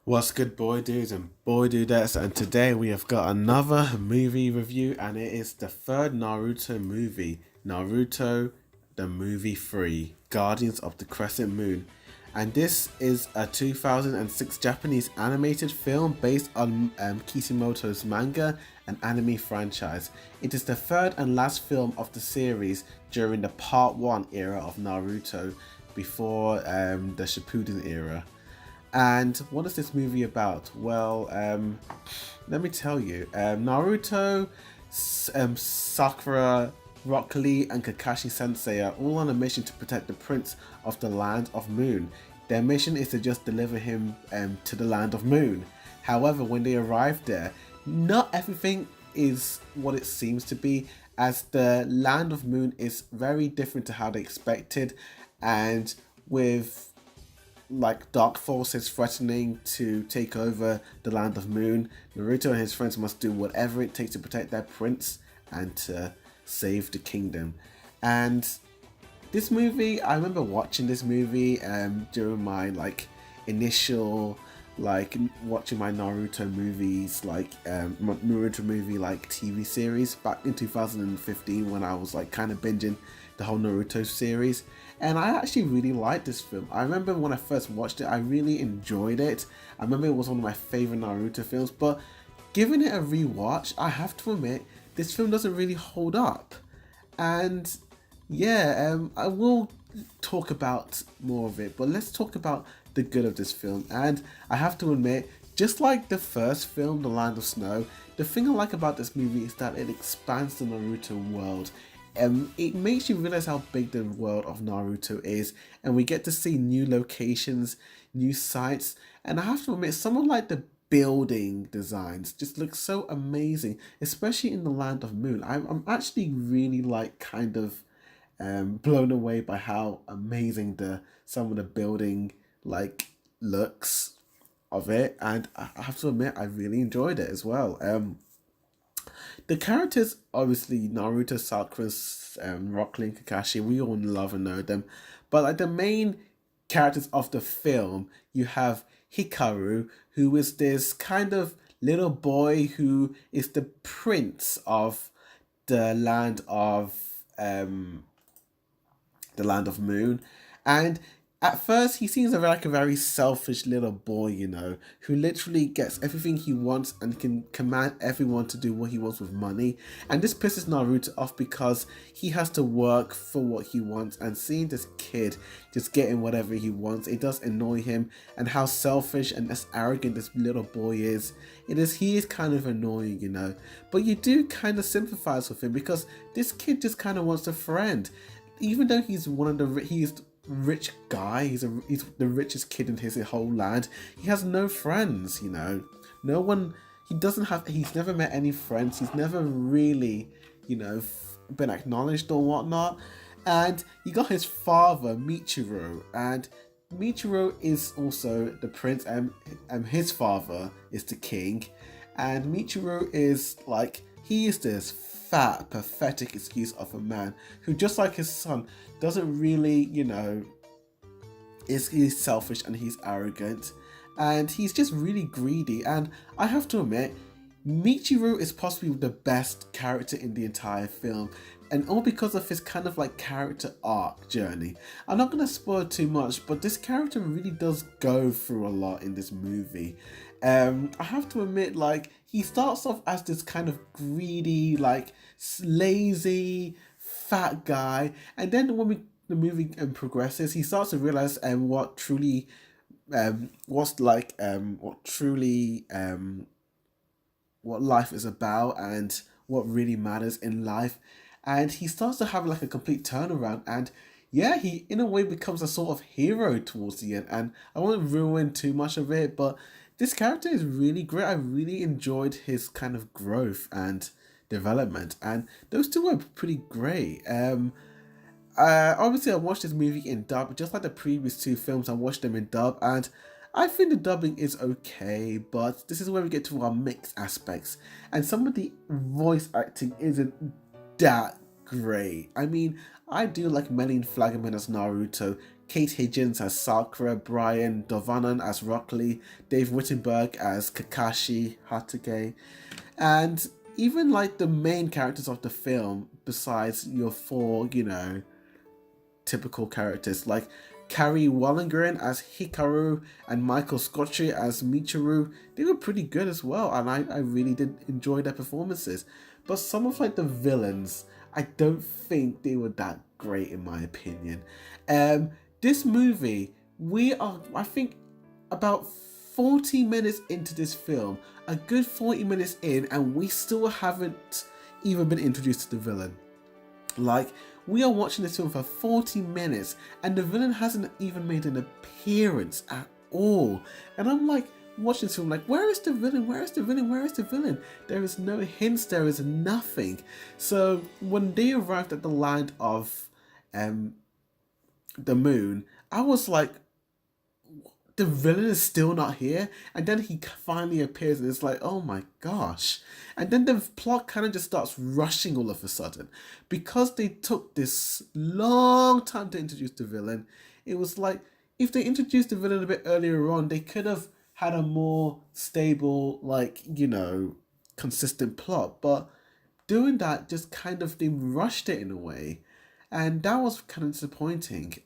What's good, boy dudes and boy dudettes? And today we have got another movie review, and it is the third Naruto movie, Naruto the Movie 3, Guardians of the Crescent Moon. And this is a 2006 Japanese animated film based on Kishimoto's manga and anime franchise. It is the third and last film of the series during the Part 1 era of Naruto before the Shippuden era. And what is this movie about? Well, let me tell you. Naruto, Sakura, Rock Lee, and Kakashi Sensei are all on a mission to protect the Prince of the Land of Moon. Their mission is to just deliver him to the Land of Moon. However, when they arrive there, not everything is what it seems to be, as the Land of Moon is very different to how they expected, and with dark forces threatening to take over the Land of Moon, Naruto and his friends must do whatever it takes to protect their prince and to save the kingdom. And this movie, I remember watching this movie during my initial watching my Naruto movies, Naruto movie TV series back in 2015, when I was kind of binging the whole Naruto series. And I actually really liked this film. I remember when I first watched it, I really enjoyed it. I remember it was one of my favorite Naruto films, but giving it a rewatch, I have to admit, this film doesn't really hold up. And yeah, I will talk about more of it, but let's talk about the good of this film. And I have to admit, just like the first film, The Land of Snow, the thing I like about this movie is that it expands the Naruto world. It makes you realize how big the world of Naruto is, and we get to see new locations, new sites, and I have to admit, some of the building designs just look so amazing, especially in the Land of Moon. I'm actually really blown away by how amazing the some of the building looks of it, and I have to admit I really enjoyed it as well. The characters, obviously Naruto, Sakura, Rock Lee, Kakashi, we all love and know them, but the main characters of the film, you have Hikaru, who is this kind of little boy who is the prince of the land of um, the Land of Moon. And at first, he seems like a very selfish little boy, who literally gets everything he wants and can command everyone to do what he wants with money. And this pisses Naruto off because he has to work for what he wants, and seeing this kid just getting whatever he wants, it does annoy him. And how selfish and as arrogant this little boy is, he is kind of annoying. But you do kind of sympathize with him because this kid just kind of wants a friend, even though he's he's rich guy. He's the richest kid in his whole land. He has no friends. No one. He doesn't have. He's never met any friends. He's never really, been acknowledged or whatnot. And you got his father, Michiro, and Michiro is also the prince, and his father is the king. And Michiro is he is this fat, pathetic excuse of a man who, just like his son, doesn't really, he's selfish and he's arrogant, and he's just really greedy. And I have to admit, Michiro is possibly the best character in the entire film, and all because of his kind of character arc journey. I'm not gonna spoil too much, but this character really does go through a lot in this movie. I have to admit, he starts off as this kind of greedy, lazy, fat guy, and then when the movie progresses, he starts to realize what truly, what life is about and what really matters in life. And he starts to have a complete turnaround, and yeah, he in a way becomes a sort of hero towards the end. And I won't ruin too much of it, but this character is really great. I really enjoyed his kind of growth and development, and those two were pretty great. Obviously, I watched this movie in dub, just like the previous two films. I watched them in dub, and I think the dubbing is okay, but this is where we get to our mixed aspects, and some of the voice acting isn't that great. I mean, I do like Melanie Flanagan as Naruto, Kate Higgins as Sakura, Brian Dovanan as Rock Lee, Dave Wittenberg as Kakashi Hatake, and even like the main characters of the film, besides your four, typical characters like Carrie Wallingren as Hikaru and Michael Scotchy as Michiru, they were pretty good as well, and I really did enjoy their performances. But some of like the villains, I don't think they were that great in my opinion. This movie, we are, I think, about 40 minutes into this film, a good 40 minutes in, and we still haven't even been introduced to the villain. Like, we are watching this film for 40 minutes and the villain hasn't even made an appearance at all. And I'm like, watching this film like, where is the villain? Where is the villain? Where is the villain? There is no hints, there is nothing. So when they arrived at the land of the moon, I was like, the villain is still not here, and then he finally appears and it's like, oh my gosh. And then the plot kind of just starts rushing all of a sudden because they took this long time to introduce the villain. It was like, if they introduced the villain a bit earlier on, they could have had a more stable, like, consistent plot. But doing that just kind of, they rushed it in a way, and that was kind of disappointing.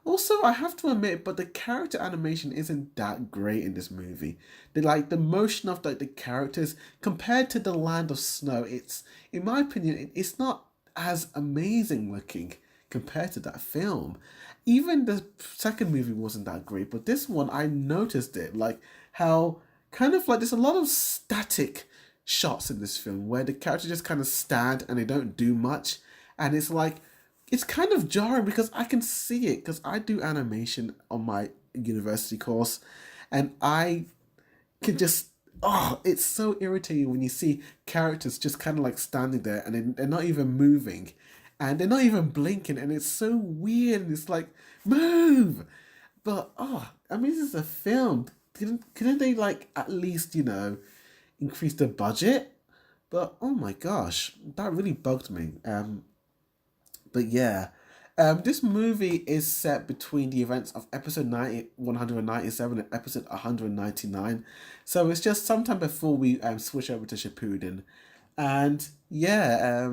Also, I have to admit, but the character animation isn't that great in this movie. The motion of the characters compared to the Land of Snow, it's, in my opinion, it's not as amazing looking compared to that film. Even the second movie wasn't that great, but this one I noticed it, like how kind of like there's a lot of static shots in this film where the characters just kind of stand and they don't do much, and it's like, it's kind of jarring because I can see it because I do animation on my university course, and I can just, it's so irritating when you see characters just kind of like standing there and they're not even moving and they're not even blinking, and it's so weird, and it's like, move. But I mean, this is a film. Couldn't they like at least, increase the budget? But oh my gosh, that really bugged me. But yeah, this movie is set between the events of episode 197 and episode 199. So it's just sometime before we switch over to Shippuden. And yeah,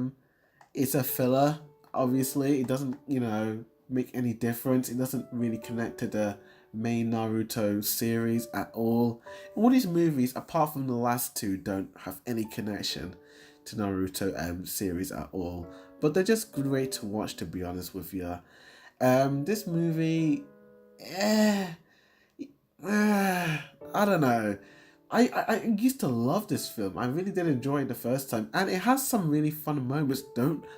it's a filler, obviously. It doesn't, make any difference. It doesn't really connect to the main Naruto series at all. All these movies, apart from the last two, don't have any connection to Naruto series at all. But they're just great to watch, to be honest with you. This movie, I don't know. I used to love this film. I really did enjoy it the first time, and it has some really fun moments.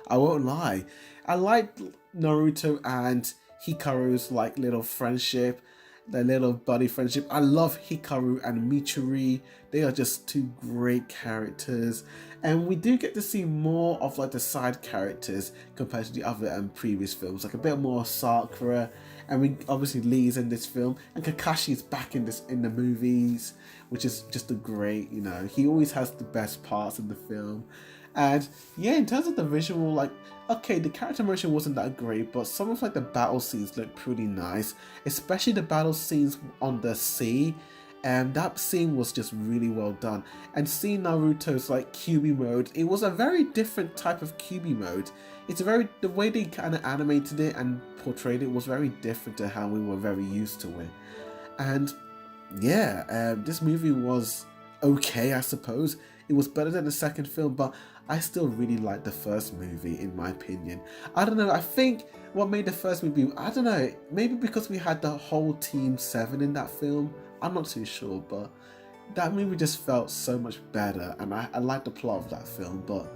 I won't lie. I liked Naruto and Hikaru's like little friendship, their little buddy friendship. I love Hikaru and Michiru. They are just two great characters, and we do get to see more of like the side characters compared to the other previous films, like a bit more Sakura. And we obviously Lee's in this film, and Kakashi's back in the movies, which is just a great, he always has the best parts in the film. And yeah, in terms of the visual, like, okay, the character motion wasn't that great, but some of like the battle scenes look pretty nice, especially the battle scenes on the sea. And that scene was just really well done. And seeing Naruto's like QB mode, it was a very different type of QB mode. The way they kind of animated it and portrayed it was very different to how we were very used to it. And yeah, this movie was okay, I suppose. It was better than the second film, but I still really liked the first movie, in my opinion. I don't know, I think what made the first movie, I don't know, maybe because we had the whole Team 7 in that film. I'm not too sure, but that movie just felt so much better, and I liked the plot of that film, but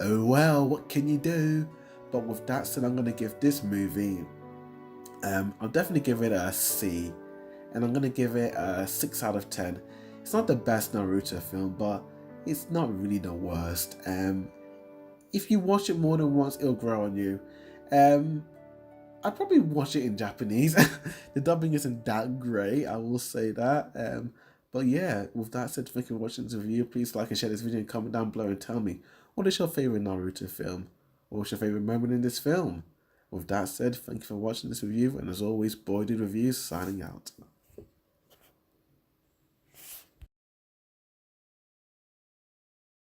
oh well, what can you do? But with that said, I'm going to give this movie, I'll definitely give it a C, and I'm going to give it a 6 out of 10. It's not the best Naruto film, but it's not really the worst. If you watch it more than once, it'll grow on you. I'd probably watch it in Japanese. The dubbing isn't that great, I will say that. But yeah, with that said, thank you for watching this review. Please like and share this video and comment down below and tell me, what is your favourite Naruto film? Or what's your favourite moment in this film? With that said, thank you for watching this review, and as always, Boyded Reviews signing out.